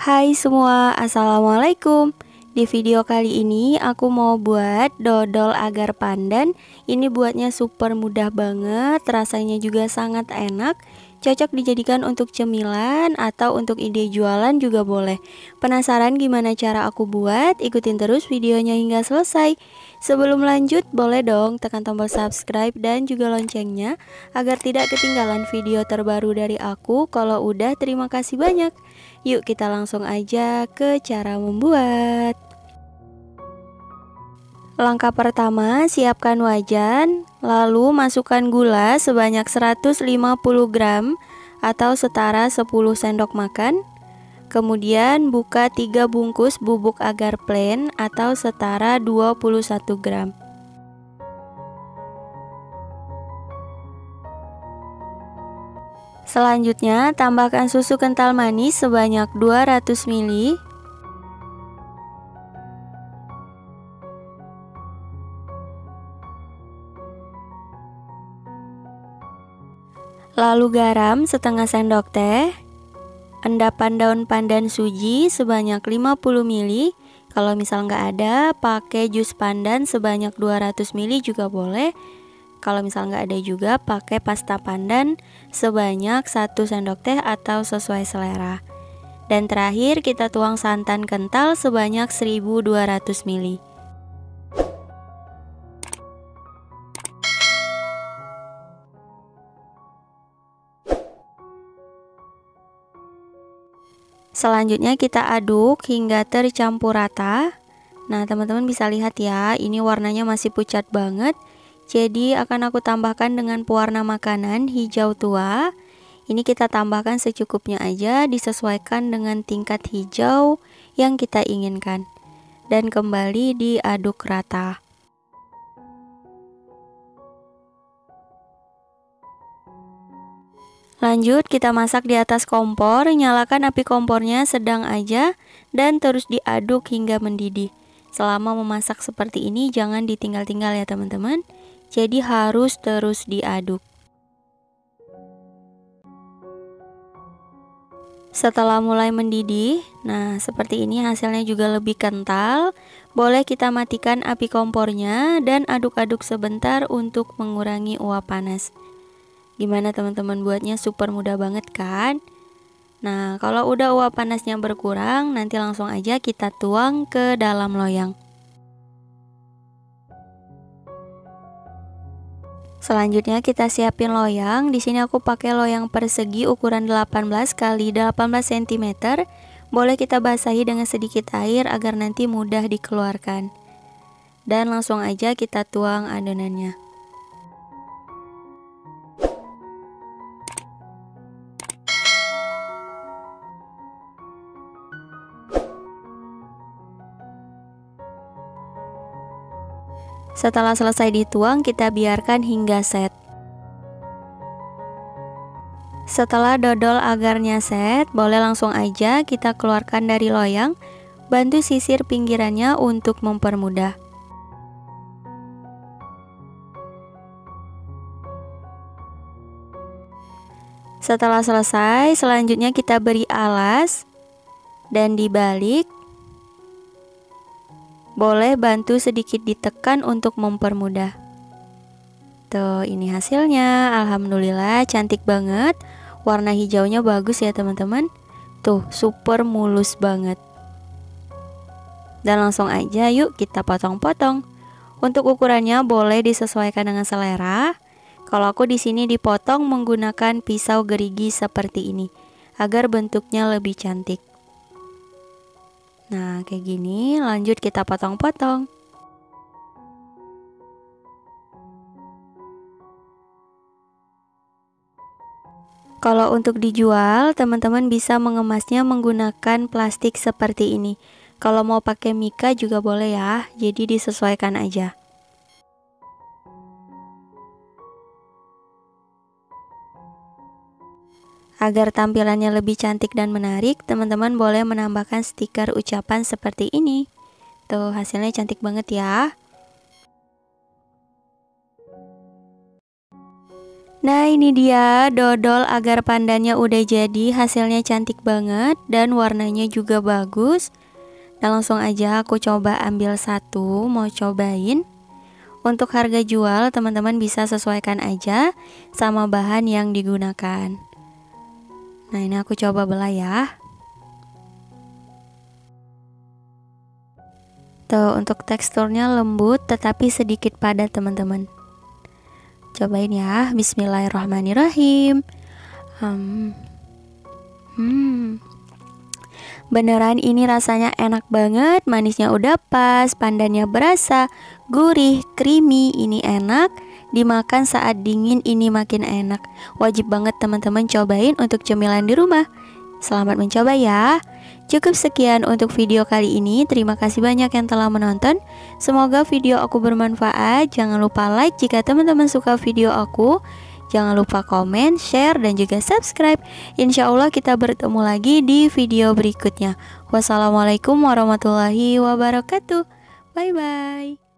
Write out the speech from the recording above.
Hai semua, assalamualaikum. Di video kali ini aku mau buat dodol agar pandan. Ini buatnya super mudah banget, rasanya juga sangat enak. Cocok dijadikan untuk cemilan atau untuk ide jualan juga boleh. Penasaran gimana cara aku buat? Ikutin terus videonya hingga selesai. Sebelum lanjut, boleh dong tekan tombol subscribe dan juga loncengnya agar tidak ketinggalan video terbaru dari aku. Kalau udah, terima kasih banyak. Yuk kita langsung aja ke cara membuat. Langkah pertama, siapkan wajan, lalu masukkan gula sebanyak 150 gram atau setara 10 sendok makan. Kemudian buka 3 bungkus bubuk agar plain atau setara 21 gram. Selanjutnya, tambahkan susu kental manis sebanyak 200 ml. Lalu garam setengah sendok teh. Endapan daun pandan suji sebanyak 50 ml. Kalau misal nggak ada, pakai jus pandan sebanyak 200 ml juga boleh. Kalau misal nggak ada juga, pakai pasta pandan sebanyak 1 sendok teh atau sesuai selera. Dan terakhir kita tuang santan kental sebanyak 1200 ml. Selanjutnya kita aduk hingga tercampur rata. Nah, teman-teman bisa lihat ya, ini warnanya masih pucat banget. Jadi akan aku tambahkan dengan pewarna makanan hijau tua. Ini kita tambahkan secukupnya aja, disesuaikan dengan tingkat hijau yang kita inginkan. Dan kembali diaduk rata. Lanjut kita masak di atas kompor, nyalakan api kompornya sedang aja dan terus diaduk hingga mendidih. Selama memasak seperti ini jangan ditinggal-tinggal ya teman-teman. Jadi harus terus diaduk. Setelah mulai mendidih, nah seperti ini hasilnya juga lebih kental. Boleh kita matikan api kompornya dan aduk-aduk sebentar untuk mengurangi uap panas. Gimana teman-teman buatnya, super mudah banget kan? Nah, kalau udah uap panasnya berkurang, nanti langsung aja kita tuang ke dalam loyang. Selanjutnya kita siapin loyang. Di sini aku pakai loyang persegi ukuran 18 x 18 cm. Boleh kita basahi dengan sedikit air agar nanti mudah dikeluarkan. Dan langsung aja kita tuang adonannya. Setelah selesai dituang, kita biarkan hingga set. Setelah dodol agarnya set, boleh langsung aja kita keluarkan dari loyang. Bantu sisir pinggirannya untuk mempermudah. Setelah selesai, selanjutnya kita beri alas dan dibalik. Boleh bantu sedikit ditekan untuk mempermudah. Tuh, ini hasilnya. Alhamdulillah cantik banget. Warna hijaunya bagus ya teman-teman. Tuh, super mulus banget. Dan langsung aja yuk kita potong-potong. Untuk ukurannya boleh disesuaikan dengan selera. Kalau aku di sini dipotong menggunakan pisau gerigi seperti ini agar bentuknya lebih cantik. Nah, kayak gini, lanjut kita potong-potong. Kalau untuk dijual, teman-teman bisa mengemasnya menggunakan plastik seperti ini. Kalau mau pakai mika juga boleh ya, jadi disesuaikan aja. Agar tampilannya lebih cantik dan menarik, teman-teman boleh menambahkan stiker ucapan seperti ini. Tuh, hasilnya cantik banget ya. Nah ini dia dodol agar pandannya udah jadi, hasilnya cantik banget dan warnanya juga bagus. Dan langsung aja aku coba ambil satu, mau cobain. Untuk harga jual teman-teman bisa sesuaikan aja sama bahan yang digunakan. Nah ini aku coba belah ya. Tuh untuk teksturnya lembut tetapi sedikit padat teman-teman. Cobain ya, bismillahirrahmanirrahim. Beneran ini rasanya enak banget, manisnya udah pas, pandannya berasa, gurih, creamy, ini enak. Dimakan saat dingin ini makin enak. Wajib banget teman-teman cobain untuk cemilan di rumah. Selamat mencoba ya. Cukup sekian untuk video kali ini. Terima kasih banyak yang telah menonton. Semoga video aku bermanfaat. Jangan lupa like jika teman-teman suka video aku. Jangan lupa komen, share, dan juga subscribe. Insya Allah kita bertemu lagi di video berikutnya. Wassalamualaikum warahmatullahi wabarakatuh. Bye-bye.